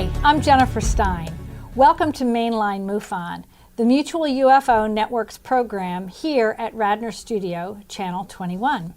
Hi, I'm Jennifer Stein. Welcome to Mainline MUFON, the Mutual UFO Network's program here at Radnor Studio, Channel 21.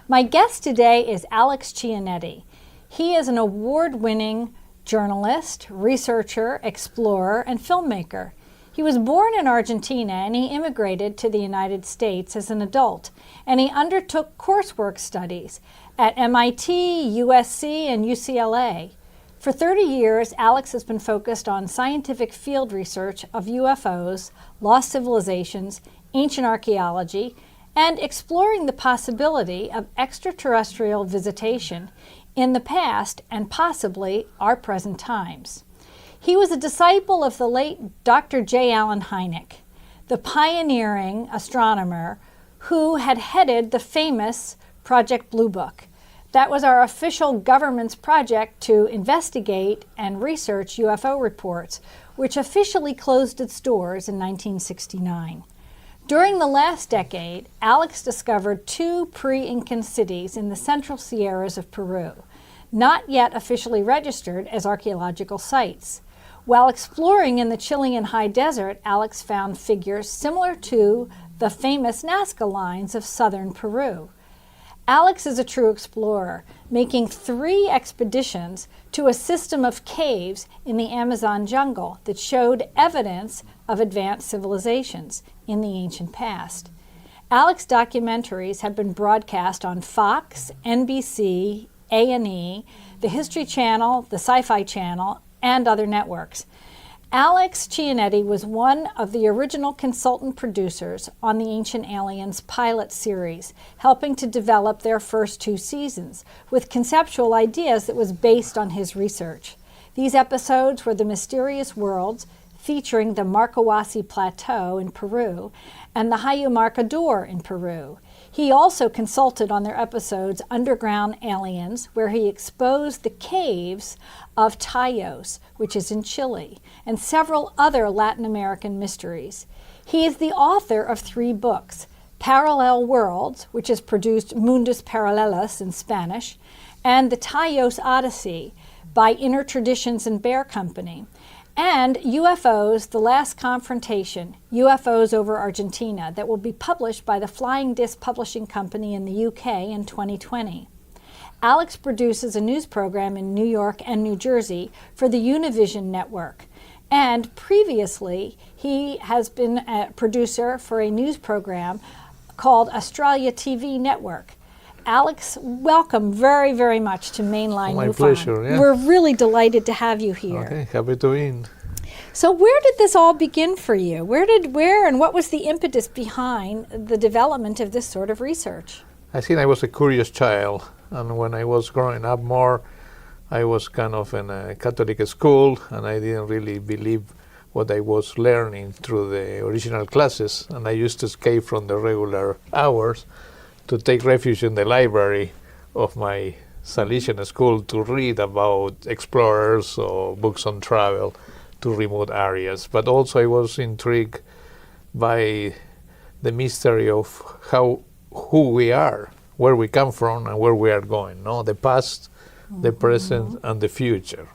My guest today is Alex Chionetti. He is an award-winning journalist, researcher, explorer, and filmmaker. He was born in Argentina and he immigrated to the United States as an adult, and he undertook coursework studies at MIT, USC, and UCLA. For 30 years, Alex has been focused on scientific field research of UFOs, lost civilizations, ancient archaeology, and exploring the possibility of extraterrestrial visitation in the past and possibly our present times. He was a disciple of the late Dr. J. Allen Hynek, the pioneering astronomer who had headed the famous Project Blue Book. That was our official government's project to investigate and research UFO reports, which officially closed its doors in 1969. During the last decade, Alex discovered two pre-Incan cities in the central Sierras of Peru, not yet officially registered as archaeological sites. While exploring in the Chilean high desert, Alex found figures similar to the famous Nazca lines of southern Peru. Alex is a true explorer, making 3 expeditions to a system of caves in the Amazon jungle that showed evidence of advanced civilizations in the ancient past. Alex documentaries have been broadcast on Fox, NBC, A&E, the History Channel, the Sci-Fi Channel, and other networks. Alex Chionetti was one of the original consultant producers on the Ancient Aliens pilot series, helping to develop their first 2 seasons, with conceptual ideas that was based on his research. These episodes were The Mysterious Worlds, featuring the Marcahuasi Plateau in Peru, and the Hayu Marcador in Peru. He also consulted on their episodes Underground Aliens, where he exposed the caves of Tayos, which is in Chile, and several other Latin American mysteries. He is the author of 3 books, Parallel Worlds, which has produced Mundus Paralelos in Spanish, and The Tayos Odyssey by Inner Traditions and Bear Company, and UFOs, The Last Confrontation, UFOs over Argentina, that will be published by the Flying Disc Publishing Company in the UK in 2020. Alex produces a news program in New York and New Jersey for the Univision network, and previously he has been a producer for a news program called Australia TV Network. Alex, welcome very, very much to Mainline MUFON. My pleasure, yeah. We're really delighted to have you here. Okay, happy to be in. So where did this all begin for you? Where and what was the impetus behind the development of this sort of research? I think I was a curious child, and when I was growing up more, I was kind of in a Catholic school, and I didn't really believe what I was learning through the original classes, and I used to escape from the regular hours to take refuge in the library of my Salesian school to read about explorers or books on travel to remote areas. But also I was intrigued by the mystery of who we are, where we come from and where we are going, no? The past, the present, and the future.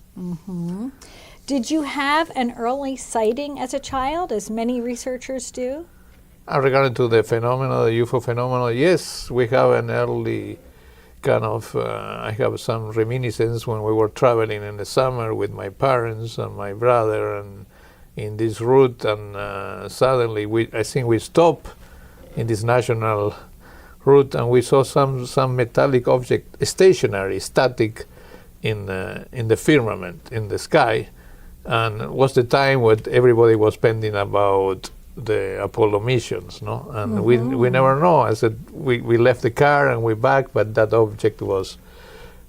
Did you have an early sighting as a child, as many researchers do? Regarding to the phenomenon, the UFO phenomenon, yes, we have an early kind of, I have some reminiscence when we were traveling in the summer with my parents and my brother and in this route, and suddenly I think we stopped in this national route and we saw some metallic object, stationary, static in the firmament, in the sky, and it was the time when everybody was spending about the Apollo missions, no? And we never know. I said we left the car and we back, but that object was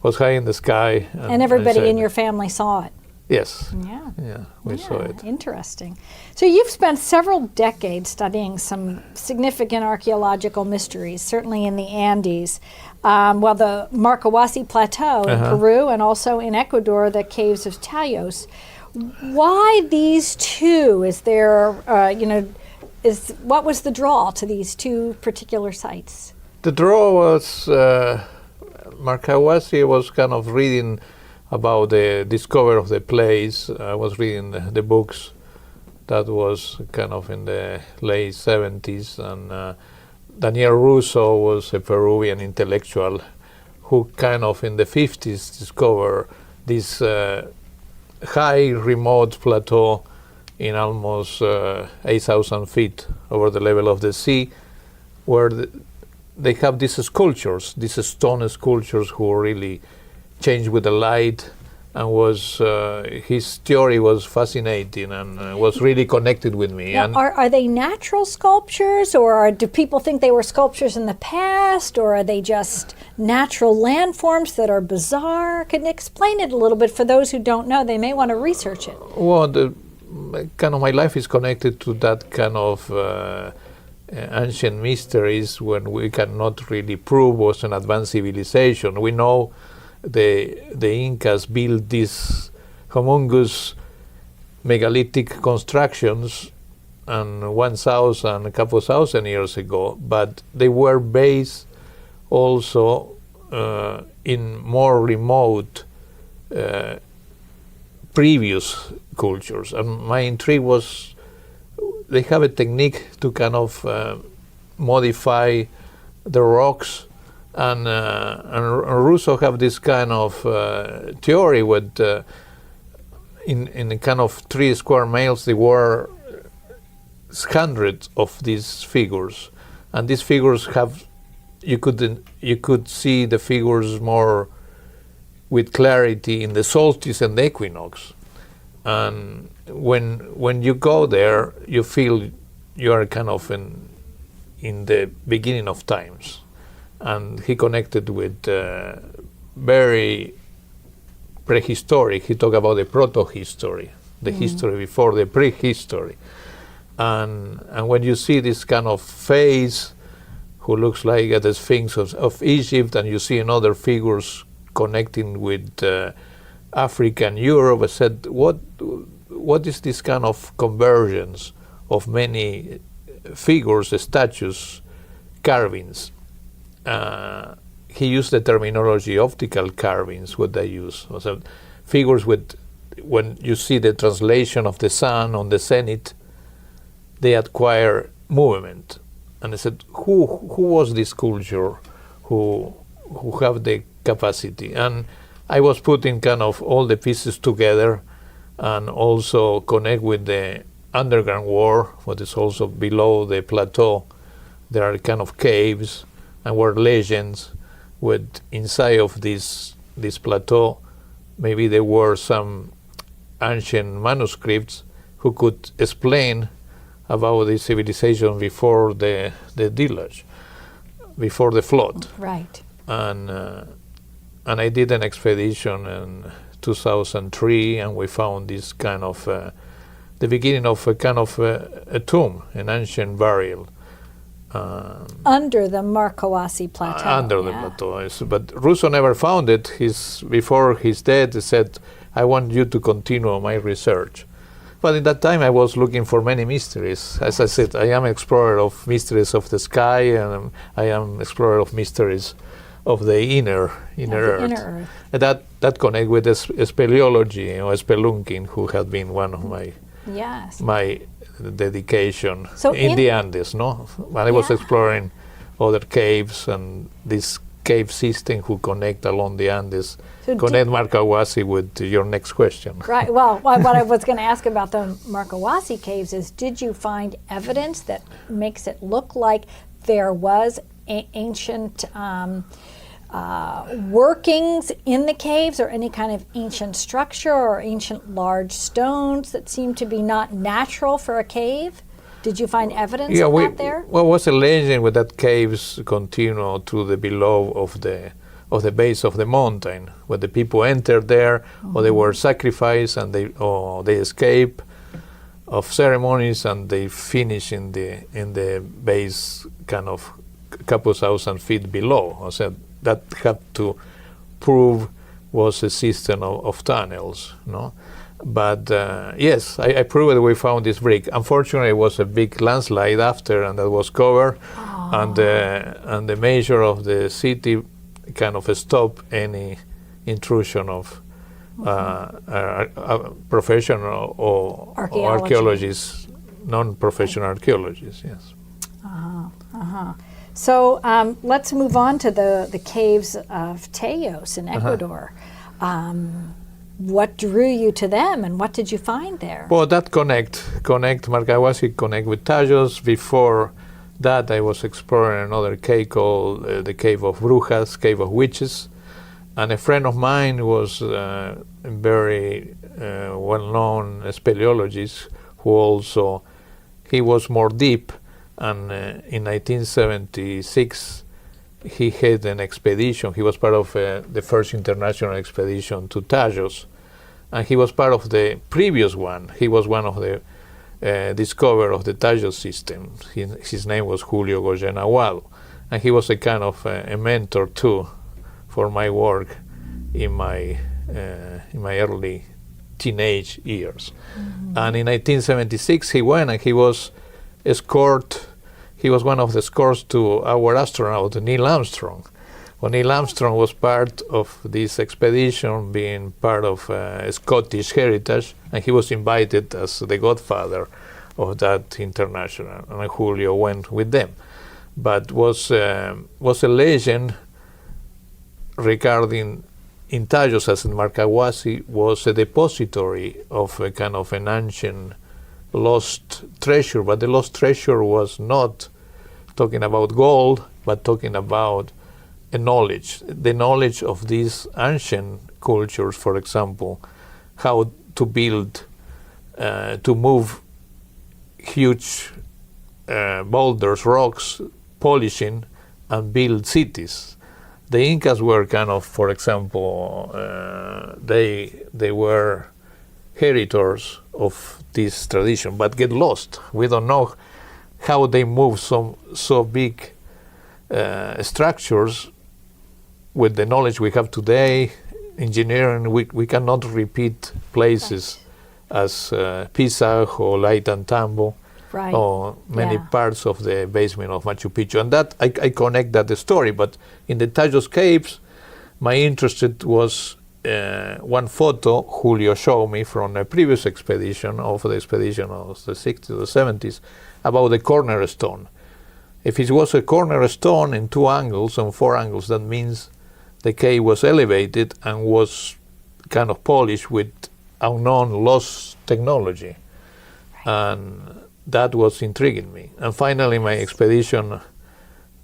high in the sky. And everybody in your family saw it. Yes. Yeah. We saw it. Interesting. So you've spent several decades studying some significant archaeological mysteries, certainly in the Andes. The Marcahuasi Plateau in Peru, and also in Ecuador, the caves of Tayos. Why these 2? Is there, what was the draw to these 2 particular sites? The draw was Marcahuasi was kind of reading about the discovery of the place. I was reading the books. That was kind of in the late 70s, and Daniel Russo was a Peruvian intellectual who kind of in the 50s discovered this high remote plateau in almost 8,000 feet over the level of the sea, where they have these sculptures, these stone sculptures who really changed with the light, and was his theory was fascinating and was really connected with me. Now, And are they natural sculptures, or do people think they were sculptures in the past, or are they just natural landforms that are bizarre? Can you explain it a little bit for those who don't know? They may want to research it. well, kind of my life is connected to that kind of ancient mysteries when we cannot really prove was an advanced civilization. We know the Incas built these humongous megalithic constructions and 1,000, a couple thousand years ago, but they were based also in more remote previous cultures. And my intrigue was they have a technique to kind of modify the rocks, and Russo have this kind of theory with in a kind of 3 square miles there were hundreds of these figures, and these figures have you could see the figures more with clarity in the solstice and the equinox. And when you go there, you feel you are kind of in the beginning of times. And he connected with very prehistoric. He talked about the proto-history, the history before the prehistory. And when you see this kind of face, who looks like the Sphinx of Egypt, and you see another figures connecting with Africa and Europe, I said, what is this kind of convergence of many figures, statues, carvings? He used the terminology optical carvings, what they use. So figures with, when you see the translation of the sun on the zenith, they acquire movement. And I said, who was this culture who have the capacity? And I was putting kind of all the pieces together, and also connect with the underground world, what is also below the plateau. There are kind of caves, and were legends with inside of this plateau. Maybe there were some ancient manuscripts who could explain about the civilization before the deluge, before the flood. Right. And I did an expedition in 2003, and we found this kind of the beginning of a kind of a tomb, an ancient burial. Under the Marcoassi Plateau. Under the plateau. But Russo never found it. Before his death, he said, I want you to continue my research. But in that time, I was looking for many mysteries. As I said, I am explorer of mysteries of the sky, and I am explorer of mysteries of the inner Earth. Inner Earth. And that connect with speleology, spelunking, who had been one of my dedication in the Andes, no? When I was exploring other caves and this cave system who connect along the Andes, so connect Marcoassi with your next question. Right. Well, what I was going to ask about the Marcoassi caves is, did you find evidence that makes it look like there was ancient workings in the caves, or any kind of ancient structure or ancient large stones that seem to be not natural for a cave? Did you find evidence of that there? Well, was a legend with that caves continue to the below of the base of the mountain, where the people entered there, or they were sacrificed, and they escape of ceremonies, and they finish in the base, kind of a couple thousand feet below. I said that had to prove was a system of tunnels, no? But yes, I proved that we found this brick. Unfortunately, it was a big landslide after, and that was covered, and the mayor of the city kind of stopped any intrusion of professional or archaeologists, non-professional archaeologists, yes. So let's move on to the caves of Teos in Ecuador. What drew you to them, and what did you find there? Well, that connect Marcahuasi connect with Tajos. Before that, I was exploring another cave called the Cave of Brujas, Cave of Witches, and a friend of mine was a very well-known speleologist who also, he was more deep, and in 1976 he had an expedition. He was part of the first international expedition to Tajos, and he was part of the previous one. He was one of the discoverer of the Tajos system. His name was Julio Goyena Aguado, and he was a kind of a mentor too for my work in my early teenage years. And in 1976 he went, and he was escort. He was one of the escorts to our astronaut Neil Armstrong. Well, Neil Armstrong was part of this expedition, being part of Scottish heritage, and he was invited as the godfather of that international, and Julio went with them. But was a legend regarding in Tajos, as in Marcahuasi, was a depository of a kind of an ancient lost treasure, but the lost treasure was not talking about gold, but talking about a knowledge, the knowledge of these ancient cultures, for example, how to build, to move huge boulders, rocks, polishing, and build cities. The Incas were kind of, for example, they were heritors of this tradition, but get lost. We don't know how they move so big structures with the knowledge we have today. Engineering, we cannot repeat places as Pisac or Ollantaytambo, or many parts of the basement of Machu Picchu. And that I connect that story. But in the Tajos caves, my interest was one photo Julio showed me from a previous expedition, of the expedition of the 60s or 70s, about the cornerstone. If it was a cornerstone in 2 angles and 4 angles, that means the cave was elevated and was kind of polished with unknown lost technology. And that was intriguing me. And finally, my expedition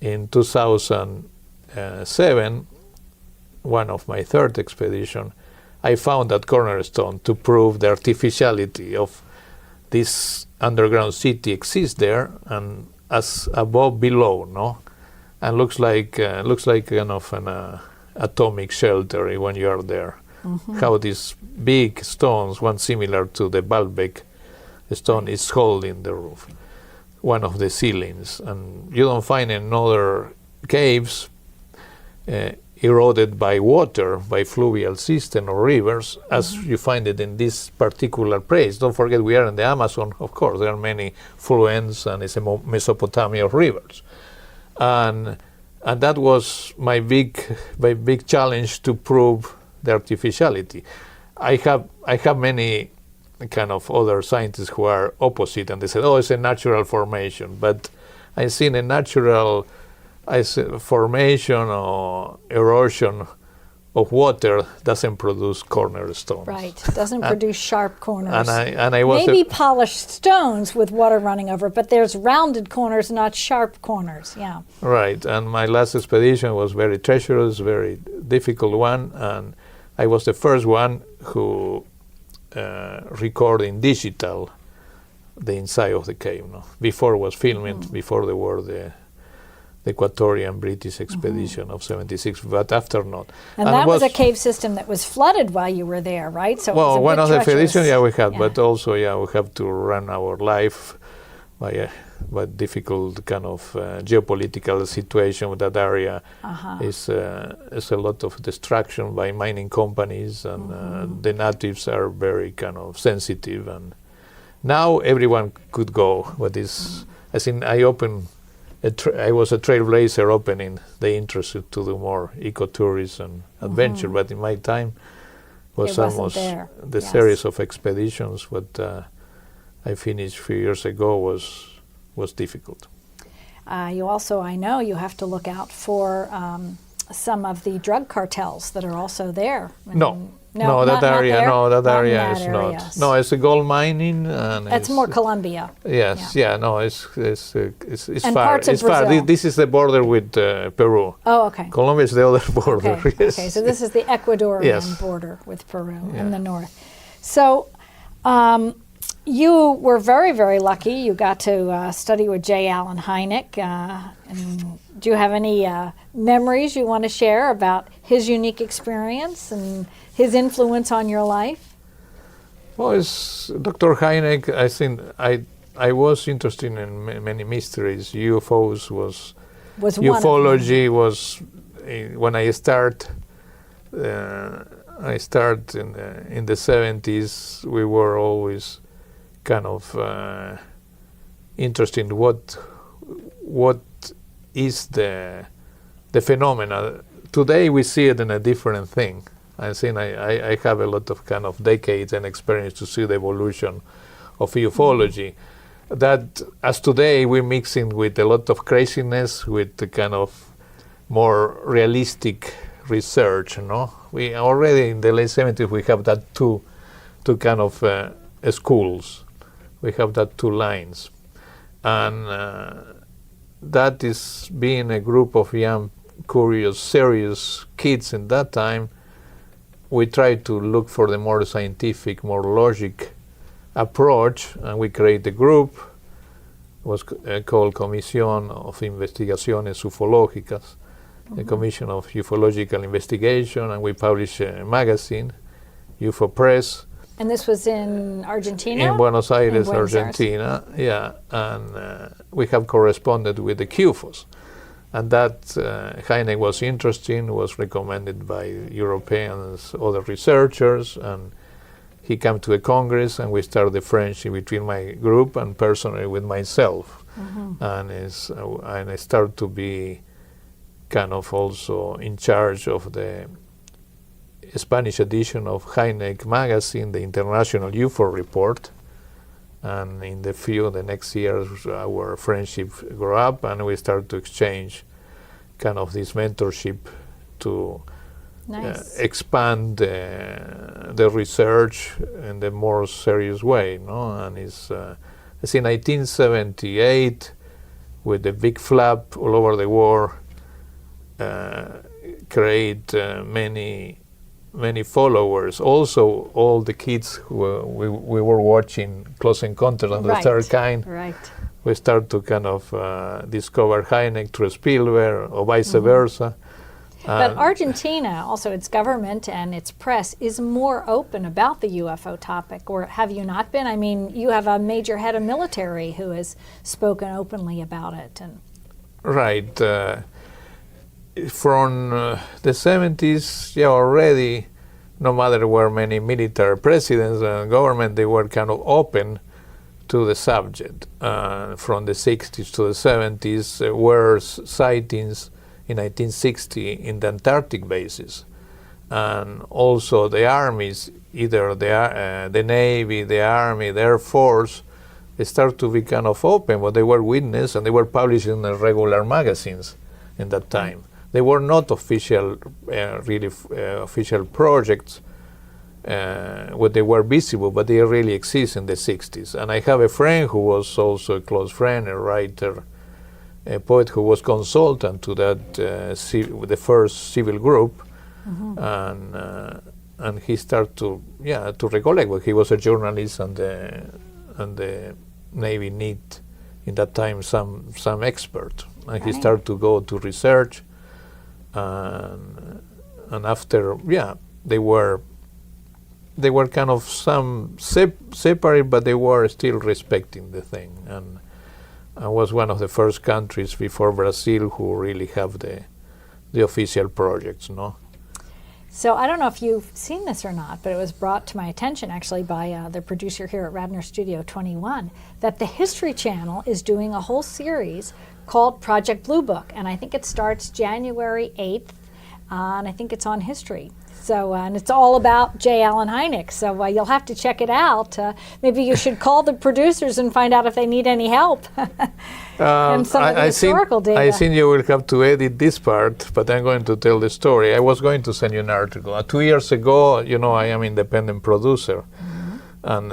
in 2007, one of my third expedition, I found that cornerstone to prove the artificiality of this underground city exists there, and as above, below, no, and looks like kind of an atomic shelter when you are there. How these big stones, one similar to the Baalbek stone, is holding the roof, one of the ceilings, and you don't find in other caves eroded by water, by fluvial system or rivers, as you find it in this particular place. Don't forget, we are in the Amazon, of course. There are many fluents, and it's a Mesopotamia of rivers. And that was my big challenge to prove the artificiality. I have many kind of other scientists who are opposite, and they said, oh, it's a natural formation. But I've seen a natural formation or erosion of water doesn't produce cornerstones. Right, doesn't produce sharp corners. And I was maybe polished stones with water running over, but there's rounded corners, not sharp corners. Yeah. Right, and my last expedition was very treacherous, very difficult one, and I was the first one who recorded in digital the inside of the cave. No? Before was filming, before there were the Equatorian British expedition of 76, but after not. And that was a cave system that was flooded while you were there, right? So well, it was one of the expeditions, we had, yeah. but also, we have to run our life by difficult kind of geopolitical situation with that area. Is a lot of destruction by mining companies, and the natives are very kind of sensitive. And now everyone could go, but I think I was a trailblazer opening the interest to do more ecotourism and adventure, but in my time, was it wasn't almost there. the Yes. series of expeditions what I finished a few years ago was difficult. You also, I know, you have to look out for some of the drug cartels that are also there. No, not that area, there? no, that Not in area that is area. not. No, it's a gold mining, and That's more Colombia. Yes, no, it's And far. parts of It's far. Brazil. This is the border with Peru. Oh, okay. Colombia is the other border. Okay. Yes. Okay, so this is the Ecuadorian Yes. border with Peru Yeah. in the north. So you were very, very lucky. You got to study with J. Allen Hynek. And do you have any memories you want to share about his unique experience and his influence on your life? Well, it's Dr. Hynek. I think I was interested in many mysteries. UFOs was Was one of them. ufology was when I start in the 70s. We were always kind of interested in what is the phenomena. Today we see it in a different thing. I think I have a lot of kind of decades and experience to see the evolution of ufology. That as today we're mixing with a lot of craziness with the kind of more realistic research. No, we already in the late 70s we have that two kind of schools. We have that two lines, and that is being a group of young, curious, serious kids in that time. We try to look for the more scientific, more logic approach, and we create a group. It was called Comisión of Investigaciones Ufológicas, the Commission of Ufological Investigation, and we publish a magazine, UFO Press. And this was in Argentina? In Buenos Aires, Buenos Aires. Argentina, yeah. And we have corresponded with the CUFOS. And that Hynek was interesting, was recommended by Europeans, other researchers, and he came to a congress, and we started the friendship between my group and personally with myself. And I started to be kind of also in charge of the Spanish edition of Hynek magazine, the International UFO Report. And in the next years, our friendship grew up, and we started to exchange kind of this mentorship to expand the research in the more serious way. No? And it's in 1978, with the big flap all over the world, create many followers. Also, all the kids who we were watching Close Encounters of the Third Kind. Right. We start to kind of discover Hynek through Spielberg or vice versa. But Argentina, also its government and its press, is more open about the UFO topic, or have you not been? I mean, you have a major head of military who has spoken openly about it. And right. From the 70s, already, no matter where many military presidents and government, they were kind of open to the subject. From the 60s to the 70s, were sightings in 1960 in the Antarctic bases. And also the armies, either the Navy, the Army, the Air Force, they start to be kind of open, but they were witness, and they were published in the regular magazines in that time. They were not official, official projects, where they were visible, but they really exist in the 60s. And I have a friend who was also a close friend, a writer, a poet who was consultant to that, the first civil group, and he started to recollect. Well, he was a journalist, and the Navy need in that time some expert, and he started to go to research. And after, they were kind of some separate, but they were still respecting the thing. And I was one of the first countries before Brazil who really have the official projects, no? So I don't know if you've seen this or not, but it was brought to my attention actually by the producer here at Radnor Studio 21 that the History Channel is doing a whole series called Project Blue Book, and I think it starts January 8th and I think it's on history. So, and it's all about J. Allen Hynek. So you'll have to check it out. Maybe you should call the producers and find out if they need any help. And some of the historical data. I think you will have to edit this part, but I'm going to tell the story. I was going to send you an article. 2 years ago, you know, I am independent producer, and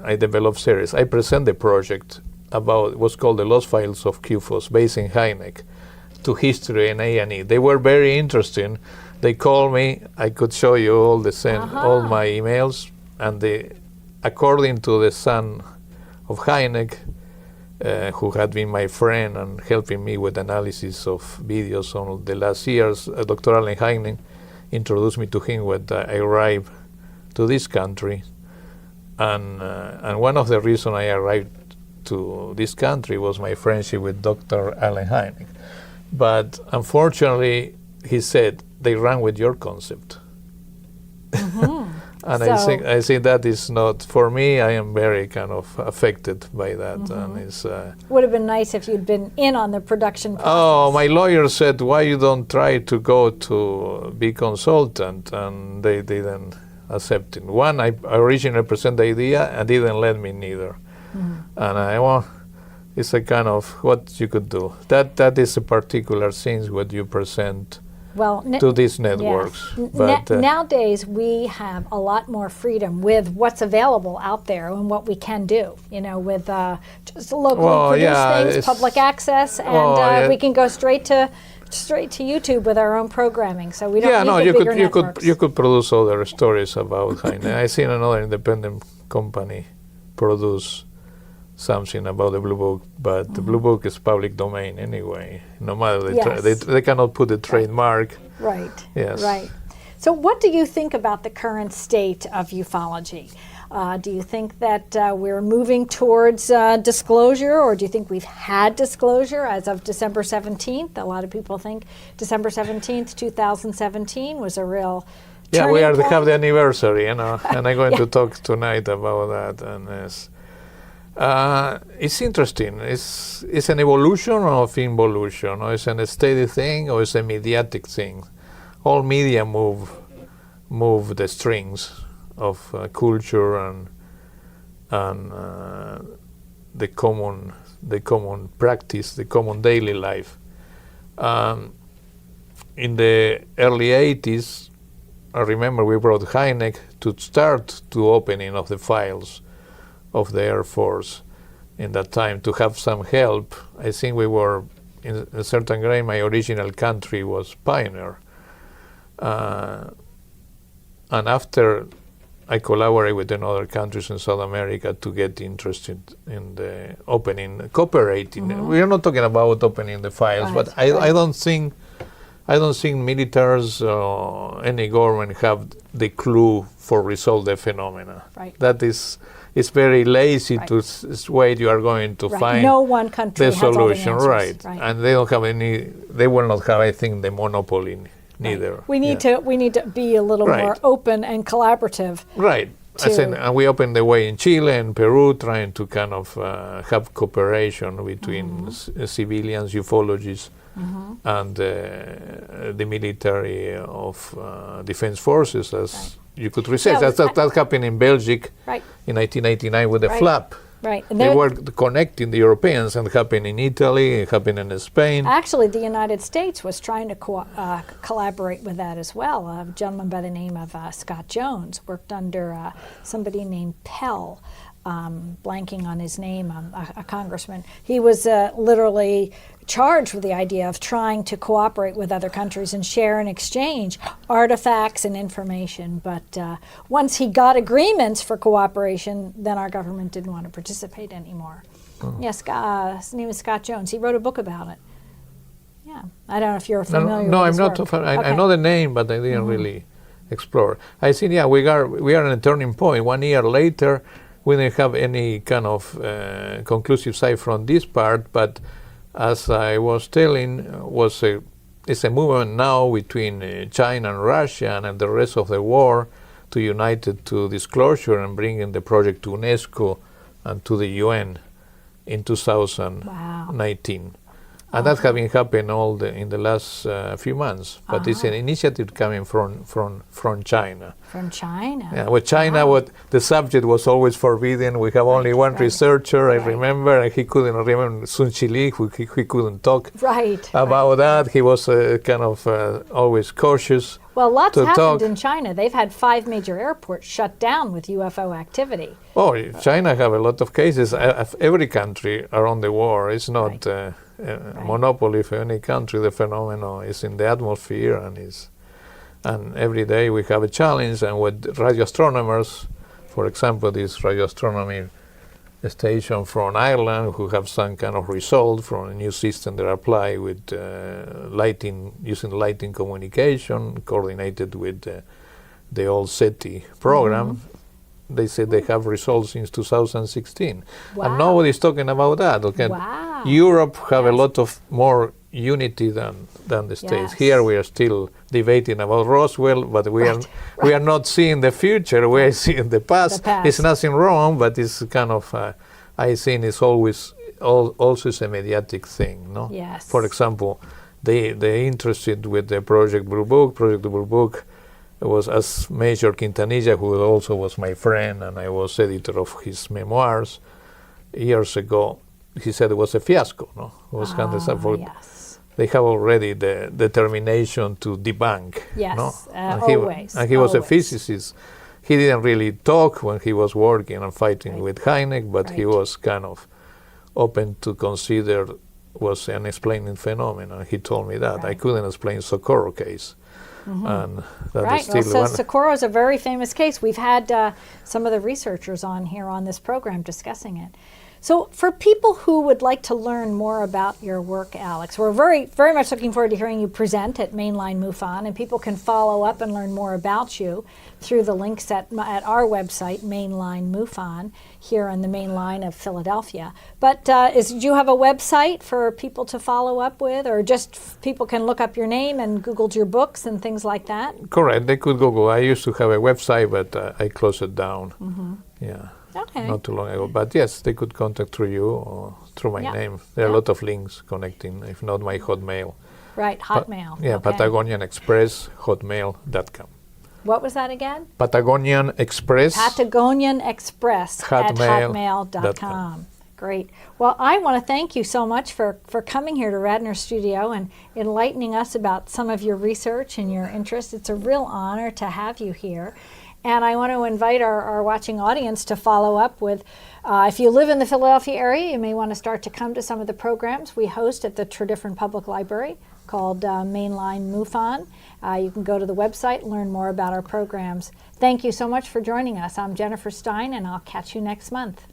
I developed series. I present the project about what's called the Lost Files of QFOs, based in Hynek, to history and A&E. They were very interesting. They called me. I could show you all all my emails, and according to the son of Hynek, who had been my friend and helping me with analysis of videos on the last years, Dr. Allen Hynek introduced me to him when I arrived to this country, and one of the reasons I arrived to this country was my friendship with Dr. Allen Hynek. But unfortunately, he said, they ran with your concept. And I think that is not, for me, I am very kind of affected by that. And it's would have been nice if you'd been in on the production process. Oh, my lawyer said, why you don't try to go to be consultant? And they didn't accept it. One, I originally presented the idea and didn't let me neither. And it's a kind of what you could do. That is a particular thing what you present to these networks. Yes. But nowadays we have a lot more freedom with what's available out there and what we can do. You know, with just locally produced things, public access, and we can go straight to YouTube with our own programming. So we don't need the bigger networks. You could produce other stories about Hynek. I seen another independent company produce something about the Blue Book, but the Blue Book is public domain anyway. No matter they cannot put a trademark. Right. Yes. Right. So, what do you think about the current state of ufology? Do you think that we're moving towards disclosure, or do you think we've had disclosure as of December 17th? A lot of people think December 17th, 2017 was a real turning we point. have the anniversary, you know, and I'm going to talk tonight about that. And it's interesting. It's an evolution of involution, or it's a steady thing, or it's a mediatic thing. All media move the strings of culture and the common practice, the common daily life. In the early 80s, I remember we brought Hynek to start the opening of the files of the Air Force in that time to have some help. I think we were, in a certain grade, my original country was pioneer. And after I collaborated with another countries in South America to get interested in the opening, cooperating. We are not talking about opening the files, but I don't think militaries or any government have the clue for resolve the phenomena. Right. That is, it's very lazy to wait. You are going to find no one country the has all the solution, answers. right? And they don't have any. They will not have, I think, the monopoly neither. Right. We need to be a little more open and collaborative. Right. And we opened the way in Chile and Peru, trying to kind of have cooperation between civilians, ufologists, and the military of defense forces, as you could research. That happened in Belgium in 1989 with the flap. Right. And they were connecting the Europeans, and it happened in Italy, it happened in Spain. Actually, the United States was trying to collaborate with that as well. A gentleman by the name of Scott Jones worked under somebody named Pell, blanking on his name, a congressman. He was literally charged with the idea of trying to cooperate with other countries and share and exchange artifacts and information. But once he got agreements for cooperation, then our government didn't want to participate anymore. Yes, his name is Scott Jones. He wrote a book about it. Yeah, I don't know if you're familiar with his work. I know the name, but I didn't really explore. I think, we are at a turning point. 1 year later, we didn't have any kind of conclusive side from this part, but as I was telling, it's a movement now between China and Russia and the rest of the world to unite to disclosure and bringing the project to UNESCO and to the UN in 2019. And that has been happening in the last few months. But it's an initiative coming from China. From China. Yeah, with China, what the subject was always forbidden. We have only one researcher, I remember, and he couldn't remember Sun Chi, he couldn't talk about that. He was kind of always cautious. Well, lots happened in China. They've had 5 major airports shut down with UFO activity. Oh, China have a lot of cases. Every country around the world is not a monopoly for any country. The phenomenon is in the atmosphere and every day we have a challenge. And with radio astronomers, for example, this radio astronomy station from Ireland who have some kind of result from a new system they apply with using lighting communication coordinated with the old SETI program. They said they have results since 2016. And nobody's talking about that. Okay? Europe have a lot of more unity than the States. Here we are still debating about Roswell, but we are not seeing the future, we are seeing the past. It's nothing wrong, but it's kind of I think it's always also a mediatic thing, no? Yes. For example, they interested with the Project Blue Book. Project Blue Book was as Major Quintanilla, who also was my friend, and I was editor of his memoirs years ago. He said it was a fiasco, no? It was They have already the determination to debunk. Yes, no? always. And he was a physicist. He didn't really talk when he was working and fighting with Hynek, but he was kind of open to consider was an explaining phenomenon. He told me that. I couldn't explain Socorro case. And that is still well, so Socorro is a very famous case. We've had some of the researchers on here on this program discussing it. So for people who would like to learn more about your work, Alex, we're very, very much looking forward to hearing you present at Mainline MUFON, and people can follow up and learn more about you through the links at our website, Mainline MUFON, here on the main line of Philadelphia. But do you have a website for people to follow up with, or just people can look up your name and Google your books and things like that? Correct. They could Google. I used to have a website, but I closed it down. Yeah. Okay. Not too long ago. But yes, they could contact through you or through my name. There are a lot of links connecting, if not my Hotmail. Right, Hotmail. Patagonian Express, hotmail.com. What was that again? Patagonian Express. Patagonian Express at hotmail.com. Great. Well, I want to thank you so much for coming here to Radnor Studio and enlightening us about some of your research and your interest. It's a real honor to have you here. And I want to invite our watching audience to follow up with, if you live in the Philadelphia area, you may want to start to come to some of the programs we host at the Tredyffrin Public Library called Mainline MUFON. You can go to the website and learn more about our programs. Thank you so much for joining us. I'm Jennifer Stein, and I'll catch you next month.